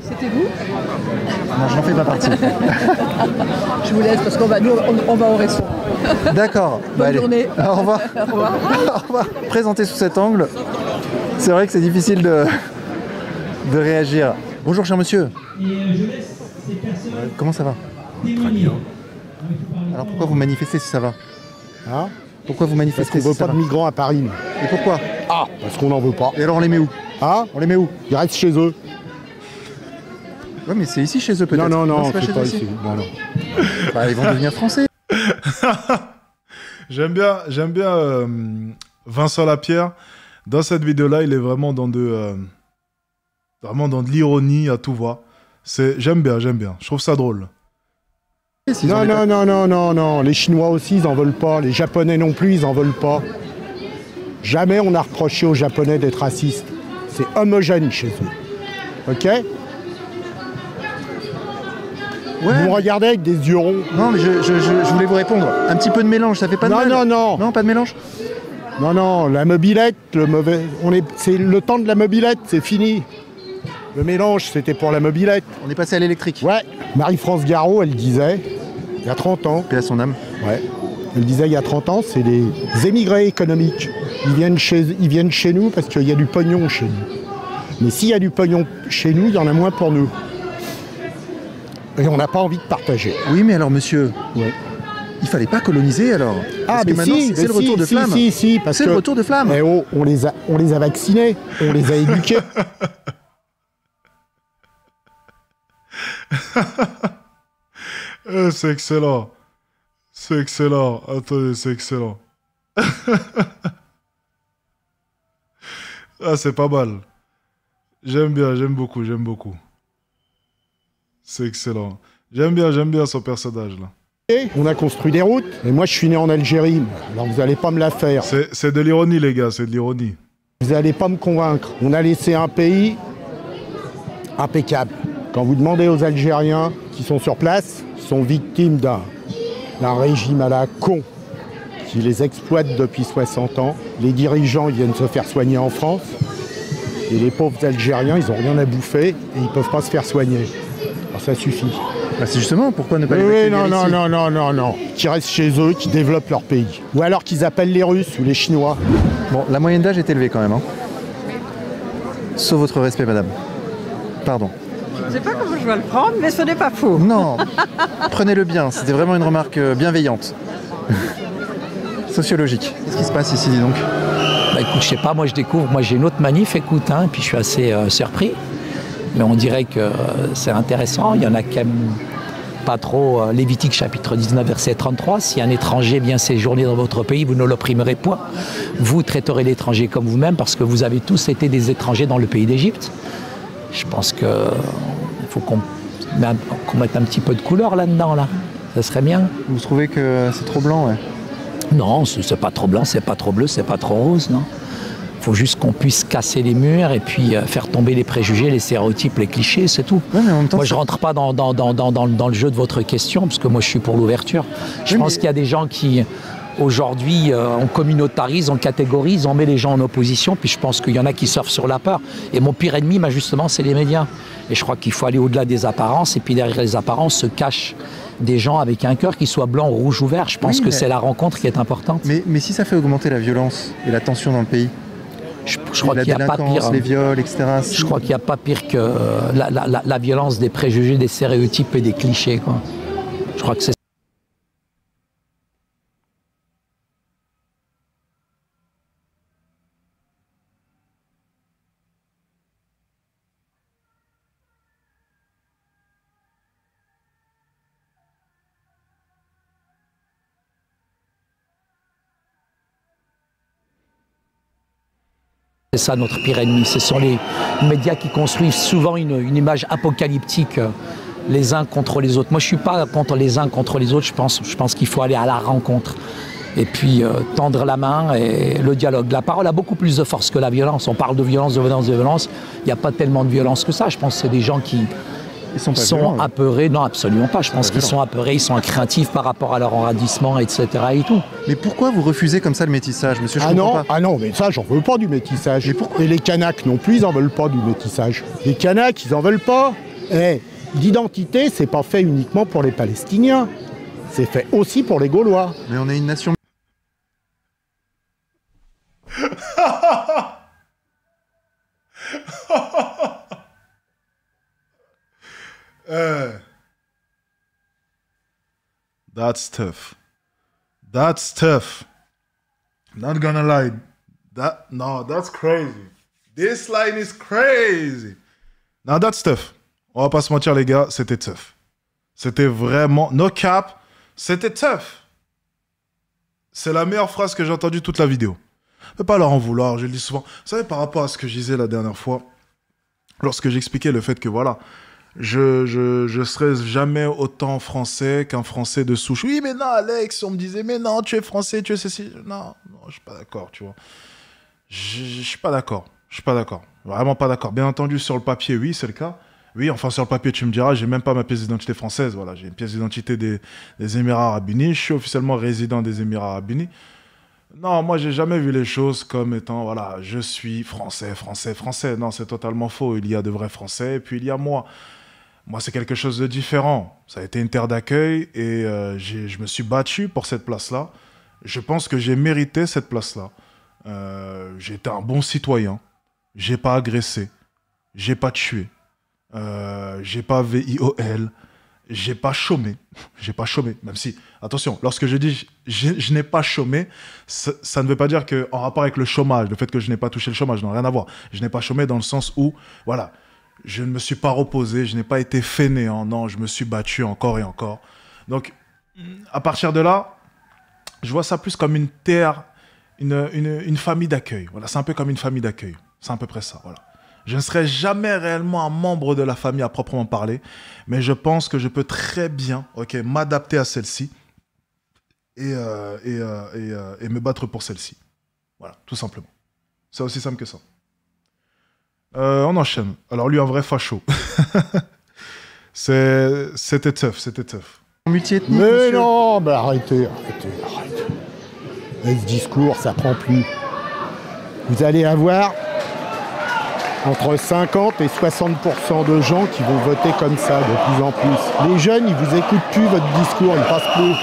C'était vous? Non, je n'en fais pas partie. Je vous laisse parce qu'on va au resto. D'accord. Bonne journée. Au revoir. Au revoir. Au revoir. Présenté sous cet angle, c'est vrai que c'est difficile de réagir. Bonjour cher monsieur. Comment ça va? Très bien. Alors pourquoi vous manifestez si ça va? Hein? Pourquoi vous manifestez? Parce qu'on veut pas de migrants à Paris. Et pourquoi? Ah, parce qu'on n'en veut pas. Et alors on les met où? Hein? On les met où? Ils restent chez eux. Ouais, mais c'est ici chez eux peut-être. Non, c'est pas c'est chez pas eux ici. Non. Bah, ils vont devenir français. J'aime bien Vincent Lapierre. Dans cette vidéo-là, il est vraiment dans de l'ironie à tout va. J'aime bien. Je trouve ça drôle. Non. Les Chinois aussi, ils en veulent pas. Les Japonais non plus, ils en veulent pas. Jamais on a reproché aux Japonais d'être racistes. C'est homogène chez eux. Ok? Ouais. Vous me regardez avec des yeux ronds. Non, mais je voulais vous répondre. Un petit peu de mélange, ça fait pas de mal? Non. Non, pas de mélange? Non, la mobilette, c'est le temps de la mobilette, c'est fini. Le mélange, c'était pour la mobilette. On est passé à l'électrique. Ouais. Marie-France Garot, elle disait, il y a 30 ans. Paix à son âme. Ouais. Elle disait, il y a 30 ans, c'est des émigrés économiques. Ils viennent chez nous parce qu'il y a du pognon chez nous. Mais s'il y a du pognon chez nous, il y en a moins pour nous. Et on n'a pas envie de partager. Oui, mais alors, monsieur, ouais. Il fallait pas coloniser alors? Ah, mais maintenant, c'est le retour de flamme. Si, parce que c'est le retour de flamme. Eh oh, on les a vaccinés, on les a éduqués. C'est excellent. C'est excellent. Attendez, c'est excellent. Ah, c'est pas mal. J'aime beaucoup. C'est excellent. J'aime bien son personnage là. On a construit des routes, et moi je suis né en Algérie, alors vous allez pas me la faire. C'est de l'ironie les gars, c'est de l'ironie. Vous allez pas me convaincre. On a laissé un pays impeccable. Quand vous demandez aux Algériens qui sont sur place, ils sont victimes d'un régime à la con qui les exploite depuis 60 ans. Les dirigeants ils viennent se faire soigner en France, et les pauvres Algériens, ils ont rien à bouffer, et ils peuvent pas se faire soigner. Alors ça suffit. Bah c'est justement pourquoi ne pas les accueillir ici. Non. Qui restent chez eux, qui développent leur pays. Ou alors qu'ils appellent les Russes ou les Chinois. Bon, la moyenne d'âge est élevée quand même. Hein. Sauf votre respect, madame. Pardon. Je ne sais pas comment je vais le prendre, mais ce n'est pas faux. Non, prenez-le bien. C'était vraiment une remarque bienveillante. Sociologique. Qu'est-ce qui se passe ici, dis donc? Bah écoute, je sais pas, moi je découvre, moi j'ai une autre manif, écoute, hein, et puis je suis assez surpris. Mais on dirait que c'est intéressant. Il y en a quand même pas trop. Lévitique chapitre 19 verset 33. Si un étranger vient séjourner dans votre pays, vous ne l'opprimerez point. Vous traiterez l'étranger comme vous-même parce que vous avez tous été des étrangers dans le pays d'Égypte. Je pense qu'il faut qu'on mette un petit peu de couleur là-dedans, là. Ça serait bien. Vous trouvez que c'est trop blanc, ouais? Non, c'est pas trop blanc, c'est pas trop bleu, c'est pas trop rose, non. Il faut juste qu'on puisse casser les murs et puis faire tomber les préjugés, les stéréotypes, les clichés, c'est tout. Ouais, mais en même temps, moi, je rentre pas dans le jeu de votre question, parce que moi, je suis pour l'ouverture. Je pense qu'il y a des gens qui, aujourd'hui, on communautarise, on catégorise, on met les gens en opposition, puis je pense qu'il y en a qui surfent sur la peur. Et mon pire ennemi, justement, c'est les médias. Et je crois qu'il faut aller au-delà des apparences, et puis derrière les apparences se cachent des gens avec un cœur qui soit blanc, rouge ou vert. Je pense que c'est la rencontre qui est importante. Mais si ça fait augmenter la violence et la tension dans le pays, je crois qu'il n'y a pas pire. Les viols, etc. Je crois qu'il n'y a pas pire que la violence des préjugés, des stéréotypes et des clichés, quoi. Je crois que c'est ça notre pire ennemi. Ce sont les médias qui construisent souvent une image apocalyptique les uns contre les autres. Moi, je ne suis pas contre les uns contre les autres. Je pense qu'il faut aller à la rencontre et puis tendre la main et le dialogue. La parole a beaucoup plus de force que la violence. On parle de violence, de violence, de violence. Il n'y a pas tellement de violence que ça. Je pense que c'est des gens qui sont apeurés. Non, absolument pas. Je pense qu'ils sont apeurés, ils sont craintifs par rapport à leur enradissement, etc. et tout. Mais pourquoi vous refusez comme ça le métissage, monsieur? Ah non, mais ça, j'en veux pas du métissage. Et les Kanaks non plus, ils en veulent pas du métissage. Les Kanaks, ils en veulent pas. L'identité, c'est pas fait uniquement pour les Palestiniens. C'est fait aussi pour les Gaulois. Mais on est une nation. That's tough. That's tough. Not gonna lie. That's crazy. This line is crazy. No, that's tough. On va pas se mentir, les gars, c'était tough. C'était vraiment... No cap, c'était tough. C'est la meilleure phrase que j'ai entendue toute la vidéo. Je peux pas leur en vouloir, je le dis souvent. Vous savez, par rapport à ce que je disais la dernière fois, lorsque j'expliquais le fait que, voilà, je serais jamais autant français qu'un Français de souche. Oui, mais non, Alex, on me disait, mais non, tu es français, tu es ceci. Non, je suis pas d'accord, tu vois. Je suis pas d'accord. Je suis pas d'accord. Vraiment pas d'accord. Bien entendu, sur le papier, oui, c'est le cas. Oui, enfin, sur le papier, tu me diras, j'ai même pas ma pièce d'identité française. Voilà, j'ai une pièce d'identité des Émirats Arabes Unis. Je suis officiellement résident des Émirats Arabes Unis. Non, moi, j'ai jamais vu les choses comme étant, voilà, je suis français, français, français. Non, c'est totalement faux. Il y a de vrais Français, et puis il y a moi. Moi, c'est quelque chose de différent. Ça a été une terre d'accueil, et je me suis battu pour cette place-là. Je pense que j'ai mérité cette place-là. J'ai été un bon citoyen. J'ai pas agressé. J'ai pas tué. J'ai pas VIOL. J'ai pas chômé. J'ai pas chômé. Même si, attention, lorsque je dis je n'ai pas chômé, ça ne veut pas dire qu'en rapport avec le chômage, le fait que je n'ai pas touché le chômage, n'a rien à voir. Je n'ai pas chômé dans le sens où, voilà, je ne me suis pas reposé, je n'ai pas été fainéant. Non, je me suis battu encore et encore. Donc, à partir de là, je vois ça plus comme une terre, une famille d'accueil. Voilà, c'est un peu comme une famille d'accueil. C'est à peu près ça, voilà. Je ne serai jamais réellement un membre de la famille à proprement parler, mais je pense que je peux très bien m'adapter à celle-ci et me battre pour celle-ci. Voilà, tout simplement. C'est aussi simple que ça. On enchaîne. Alors lui, un vrai facho. C'était tough, c'était tough. Multi-ethnique, mais monsieur. Non, mais arrêtez. Et ce discours, ça prend plus. Vous allez avoir entre 50 et 60% de gens qui vont voter comme ça de plus en plus. Les jeunes, ils vous écoutent plus, votre discours, il passe plus.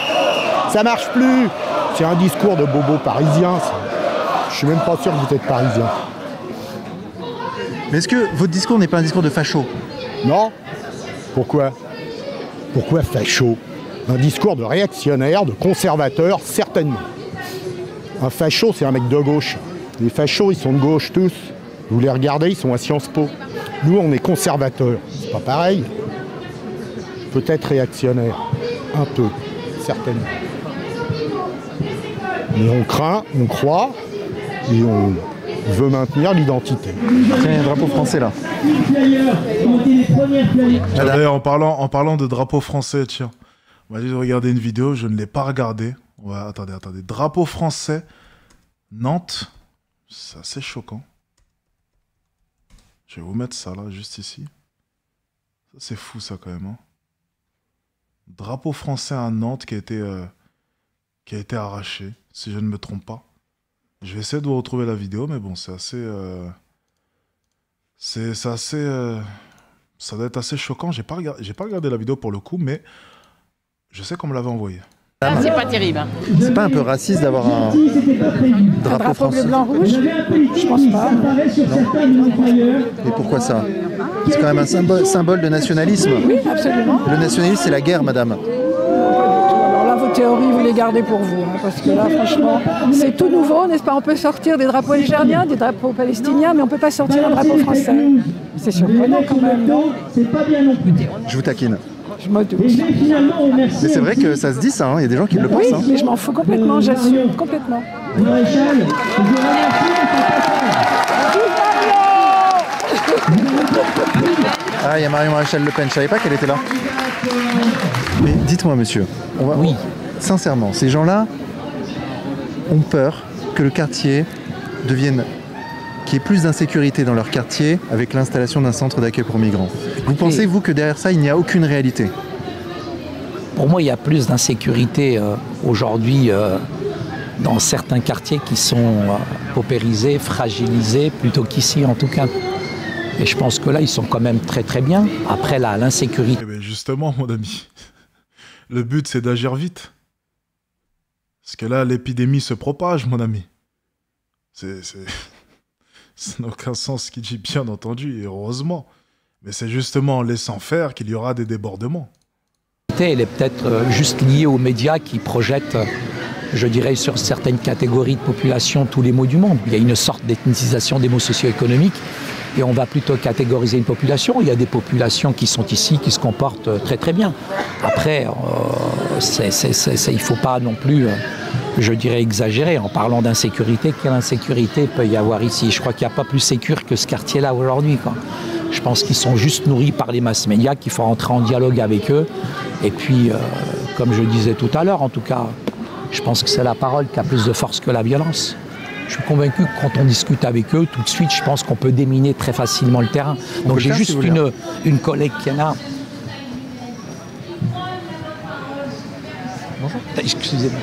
Ça marche plus. C'est un discours de bobo parisien. Je suis même pas sûr que vous êtes parisien. Mais est-ce que votre discours n'est pas un discours de facho? Non. Pourquoi? Pourquoi facho? Un discours de réactionnaire, de conservateur, certainement. Un facho, c'est un mec de gauche. Les fachos, ils sont de gauche tous. Vous les regardez, ils sont à Sciences Po. Nous, on est conservateurs. C'est pas pareil. Peut-être réactionnaire. Un peu. Certainement. Mais on craint, on croit, et veut maintenir l'identité. Tiens, il y a un drapeau français là. D'ailleurs, en parlant de drapeau français, tiens, on m'a dit de regarder une vidéo, je ne l'ai pas regardée. Attendez. Drapeau français, Nantes, c'est assez choquant. Je vais vous mettre ça là, juste ici. Ça, c'est fou ça quand même. Hein. Drapeau français à Nantes qui a été arraché, si je ne me trompe pas. Je vais essayer de vous retrouver la vidéo, mais bon, c'est assez... ça doit être assez choquant. J'ai pas regardé la vidéo pour le coup, mais je sais qu'on me l'avait envoyé. Ah, c'est pas terrible. Hein. C'est pas un peu raciste d'avoir un drapeau français bleu, blanc, rouge? Je pense pas. Et pourquoi ça? C'est quand même un symbole de nationalisme. Oui, absolument. Le nationalisme, c'est la guerre, madame. Alors là, vos théories, vous les gardez pour vous. Hein, parce que là, franchement, c'est tout nouveau, n'est-ce pas? On peut sortir des drapeaux algériens, des drapeaux palestiniens, mais on ne peut pas sortir un drapeau français. C'est surprenant quand même, non? Je vous taquine. Je me doute. Mais c'est vrai que ça se dit ça, hein. Il y a des gens qui le pensent. Oui, hein. mais je m'en fous complètement, j'assume complètement. Ah, il y a Marion-Maréchal Le Pen, je savais pas qu'elle était là. Mais dites-moi, monsieur, oui, sincèrement, ces gens-là ont peur que le quartier devienne... qu'il y ait plus d'insécurité dans leur quartier avec l'installation d'un centre d'accueil pour migrants. Vous pensez, vous, que derrière ça, il n'y a aucune réalité? Pour moi, il y a plus d'insécurité aujourd'hui dans certains quartiers qui sont paupérisés, fragilisés, plutôt qu'ici en tout cas. Et je pense que là, ils sont quand même très très bien. Après, là, l'insécurité... Eh bien justement, mon ami, le but, c'est d'agir vite. Parce que là, l'épidémie se propage, mon ami. Ça n'a aucun sens ce qu'il dit, bien entendu, et heureusement. Mais c'est justement en laissant faire qu'il y aura des débordements. Elle est peut-être juste liée aux médias qui projettent, je dirais, sur certaines catégories de population tous les maux du monde. Il y a une sorte d'ethnicisation des mots socio-économiques et on va plutôt catégoriser une population. Il y a des populations qui sont ici, qui se comportent très très bien. Après, il ne faut pas non plus... je dirais exagéré en parlant d'insécurité. Quelle insécurité peut y avoir ici? Je crois qu'il n'y a pas plus sécure que ce quartier-là aujourd'hui. Je pense qu'ils sont juste nourris par les masses médias, qu'il faut entrer en dialogue avec eux. Et puis, comme je disais tout à l'heure, en tout cas, je pense que c'est la parole qui a plus de force que la violence. Je suis convaincu que quand on discute avec eux, tout de suite, je pense qu'on peut déminer très facilement le terrain. Donc j'ai juste une collègue qui en a... Bonjour. Excusez-moi.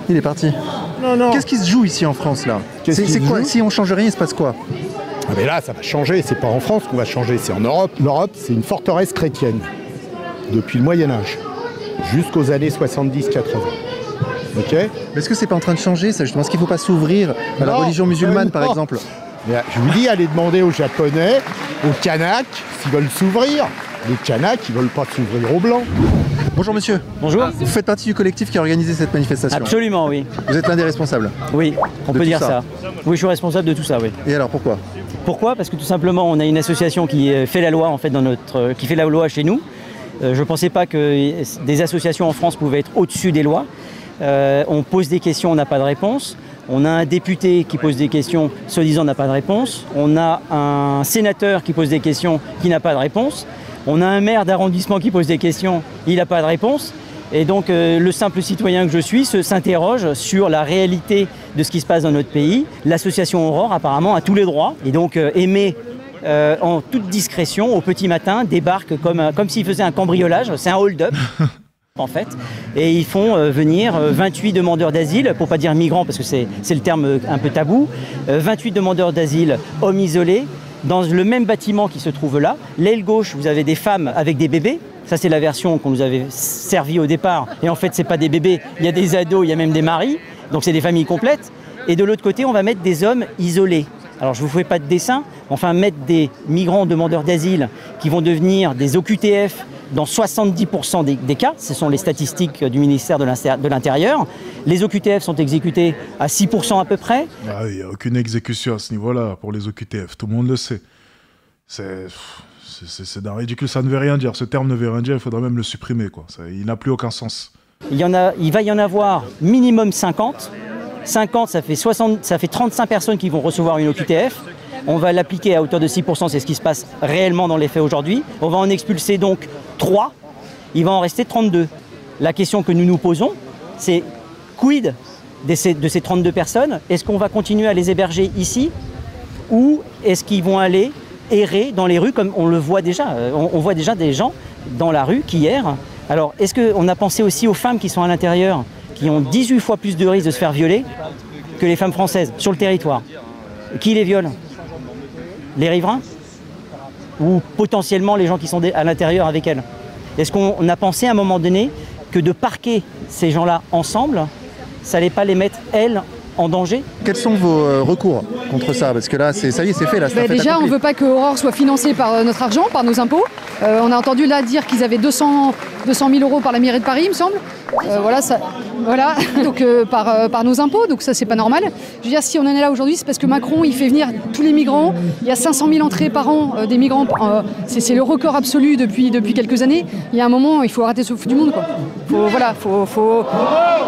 Il est parti. Non. Qu'est-ce qui se joue ici en France, là? C'est quoi? Si on change rien, il se passe quoi? Ah mais là, ça va changer. C'est pas en France qu'on va changer, c'est en Europe. L'Europe, c'est une forteresse chrétienne. Depuis le Moyen-Âge. Jusqu'aux années 70-80. Ok? Est-ce que c'est pas en train de changer, ça, justement? Est-ce qu'il ne faut pas s'ouvrir à la religion musulmane, par exemple? Je vous dis, allez demander aux Japonais, aux Kanaks, s'ils veulent s'ouvrir. Les Kanaks, ils veulent pas s'ouvrir aux Blancs. Bonjour monsieur. Bonjour. Vous faites partie du collectif qui a organisé cette manifestation? Absolument, oui. Vous êtes l'un des responsables? Oui, on peut dire ça. Oui, je suis responsable de tout ça, oui. Et alors pourquoi? Pourquoi? Parce que tout simplement, on a une association qui fait la loi en fait qui fait la loi chez nous. Je ne pensais pas que des associations en France pouvaient être au-dessus des lois. On pose des questions, on n'a pas de réponse. On a un député qui pose des questions, soi-disant n'a pas de réponse. On a un sénateur qui pose des questions, qui n'a pas de réponse. On a un maire d'arrondissement qui pose des questions, il n'a pas de réponse. Et donc le simple citoyen que je suis s'interroge sur la réalité de ce qui se passe dans notre pays. L'association Aurore apparemment a tous les droits et donc émet en toute discrétion au petit matin, débarque comme s'il faisait un cambriolage, c'est un hold-up. En fait, et ils font venir 28 demandeurs d'asile, pour pas dire migrants parce que c'est le terme un peu tabou, 28 demandeurs d'asile, hommes isolés, dans le même bâtiment qui se trouve là. L'aile gauche, vous avez des femmes avec des bébés, ça c'est la version qu'on nous avait servie au départ, et en fait c'est pas des bébés, il y a des ados, il y a même des maris, donc c'est des familles complètes, et de l'autre côté on va mettre des hommes isolés. Alors je ne vous fais pas de dessin, enfin mettre des migrants demandeurs d'asile qui vont devenir des OQTF dans 70% des cas, ce sont les statistiques du ministère de l'Intérieur. Les OQTF sont exécutés à 6% à peu près. Il n'y a aucune exécution à ce niveau-là pour les OQTF, tout le monde le sait. C'est d'un ridicule, ça ne veut rien dire, ce terme ne veut rien dire, il faudrait même le supprimer, quoi. Il n'a plus aucun sens. Il va y en avoir minimum 50 50, ça fait 35 personnes qui vont recevoir une OQTF. On va l'appliquer à hauteur de 6%, c'est ce qui se passe réellement dans les faits aujourd'hui. On va en expulser donc 3, il va en rester 32. La question que nous nous posons, c'est quid de ces 32 personnes? Est-ce qu'on va continuer à les héberger ici ou est-ce qu'ils vont aller errer dans les rues comme on le voit déjà? On voit déjà des gens dans la rue qui errent. Alors, est-ce qu'on a pensé aussi aux femmes qui sont à l'intérieur, qui ont 18 fois plus de risques de se faire violer que les femmes françaises sur le territoire? Qui les viole? Les riverains? Ou potentiellement les gens qui sont à l'intérieur avec elles? Est-ce qu'on a pensé à un moment donné que de parquer ces gens-là ensemble, ça n'allait pas les mettre, elles, en danger? Quels sont vos recours contre ça? Parce que là, ça y est, c'est fait. Là, déjà, on ne veut pas que Aurore soit financée par notre argent, par nos impôts. On a entendu là dire qu'ils avaient 200 000 € par la mairie de Paris, il me semble. Voilà. Donc par nos impôts, donc ça c'est pas normal. Je veux dire, si on en est là aujourd'hui, c'est parce que Macron il fait venir tous les migrants. Il y a 500 000 entrées par an des migrants. C'est le record absolu depuis quelques années. Il y a un moment, il faut arrêter ce fou du monde, quoi.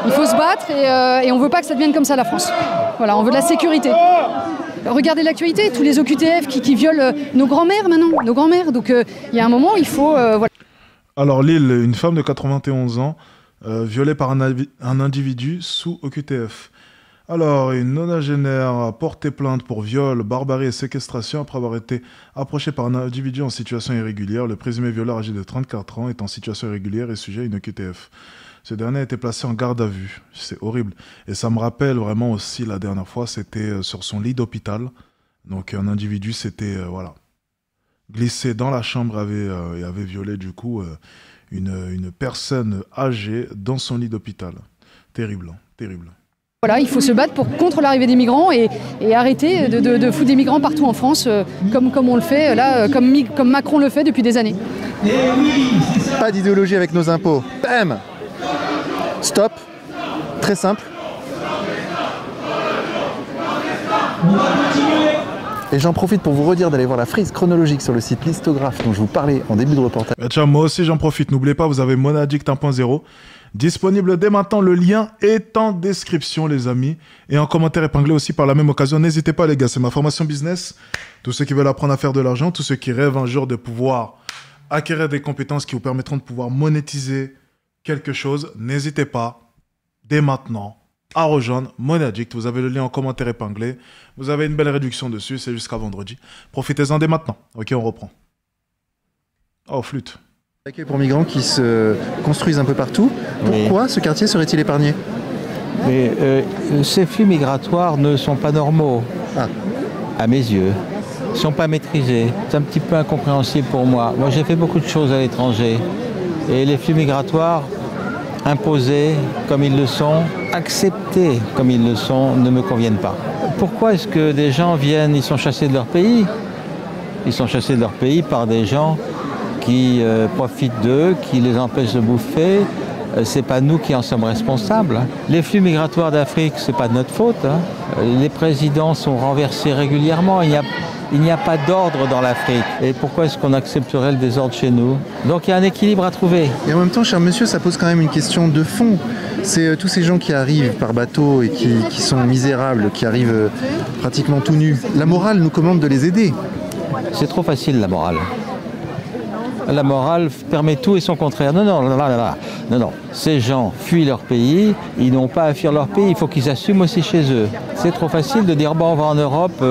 Il faut se battre et on veut pas que ça devienne comme ça la France. Voilà, on veut de la sécurité. Regardez l'actualité, tous les OQTF qui violent nos grands-mères maintenant, nos grands-mères. Donc il y a un moment, il faut... voilà. Alors Lille, une femme de 91 ans, violée par un individu sous OQTF. Alors, une nonagénaire a porté plainte pour viol, barbarie et séquestration après avoir été approchée par un individu en situation irrégulière. Le présumé violeur âgé de 34 ans est en situation irrégulière et sujet à une OQTF. Ce dernier a été placé en garde à vue. C'est horrible. Et ça me rappelle vraiment aussi la dernière fois, c'était sur son lit d'hôpital. Donc un individu s'était glissé dans la chambre et avait violé du coup une personne âgée dans son lit d'hôpital. Terrible, terrible. Voilà, il faut se battre contre l'arrivée des migrants et arrêter de foutre des migrants partout en France, comme on le fait là, comme Macron le fait depuis des années. Pas d'idéologie avec nos impôts. Bam! Stop. Très simple. Et j'en profite pour vous redire d'aller voir la frise chronologique sur le site Listographe dont je vous parlais en début de reportage. Tiens, moi aussi j'en profite. N'oubliez pas, vous avez Monaddict 1.0 disponible dès maintenant. Le lien est en description, les amis. Et en commentaire épinglé aussi par la même occasion. N'hésitez pas, les gars, c'est ma formation business. Tous ceux qui veulent apprendre à faire de l'argent, tous ceux qui rêvent un jour de pouvoir acquérir des compétences qui vous permettront de pouvoir monétiser quelque chose, n'hésitez pas, dès maintenant, à rejoindre Monaddict. Vous avez le lien en commentaire épinglé. Vous avez une belle réduction dessus, c'est jusqu'à vendredi. Profitez-en dès maintenant. Ok, on reprend. Oh, flûte. Accueil pour migrants qui se construisent un peu partout. Pourquoi ce quartier serait-il épargné? Mais ces flux migratoires ne sont pas normaux, à mes yeux. Ils ne sont pas maîtrisés. C'est un petit peu incompréhensible pour moi. Moi, j'ai fait beaucoup de choses à l'étranger. Et les flux migratoires imposés comme ils le sont, acceptés comme ils le sont, ne me conviennent pas. Pourquoi est-ce que des gens viennent, ils sont chassés de leur pays? Ils sont chassés de leur pays par des gens qui profitent d'eux, qui les empêchent de bouffer. C'est pas nous qui en sommes responsables. Les flux migratoires d'Afrique, c'est pas de notre faute. Les présidents sont renversés régulièrement. Il n'y a pas d'ordre dans l'Afrique. Et pourquoi est-ce qu'on accepterait le désordre chez nous? Donc il y a un équilibre à trouver. Et en même temps, cher monsieur, ça pose quand même une question de fond. C'est tous ces gens qui arrivent par bateau et qui sont misérables, qui arrivent pratiquement tout nus. La morale nous commande de les aider. C'est trop facile, la morale. La morale permet tout et son contraire. Non. Ces gens fuient leur pays, ils n'ont pas à fuir leur pays, il faut qu'ils assument aussi chez eux. C'est trop facile de dire, bon, on va en Europe,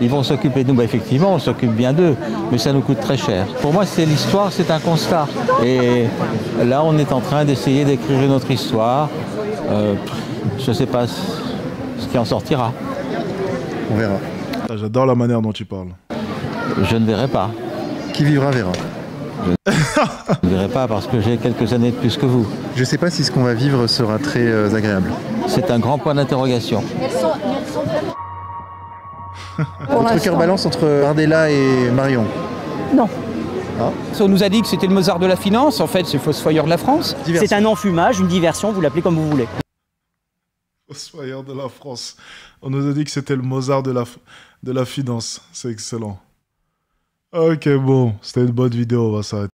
ils vont s'occuper de nous. Effectivement, on s'occupe bien d'eux, mais ça nous coûte très cher. Pour moi, c'est l'histoire, c'est un constat. Et là, on est en train d'essayer d'écrire une autre histoire. Je ne sais pas ce qui en sortira. On verra. J'adore la manière dont tu parles. Je ne verrai pas. Qui vivra verra. Je ne verrai pas parce que j'ai quelques années de plus que vous. Je ne sais pas si ce qu'on va vivre sera très agréable. C'est un grand point d'interrogation. Votre cœur balance entre Bardella et Marion? Non. Ah. On nous a dit que c'était le Mozart de la finance, en fait c'est le Fossoyeur de la France. C'est un enfumage, une diversion, vous l'appelez comme vous voulez. Fossoyeur de la France. On nous a dit que c'était le Mozart de la finance. C'est excellent. Ok, bon, c'était une bonne vidéo, on va s'arrêter.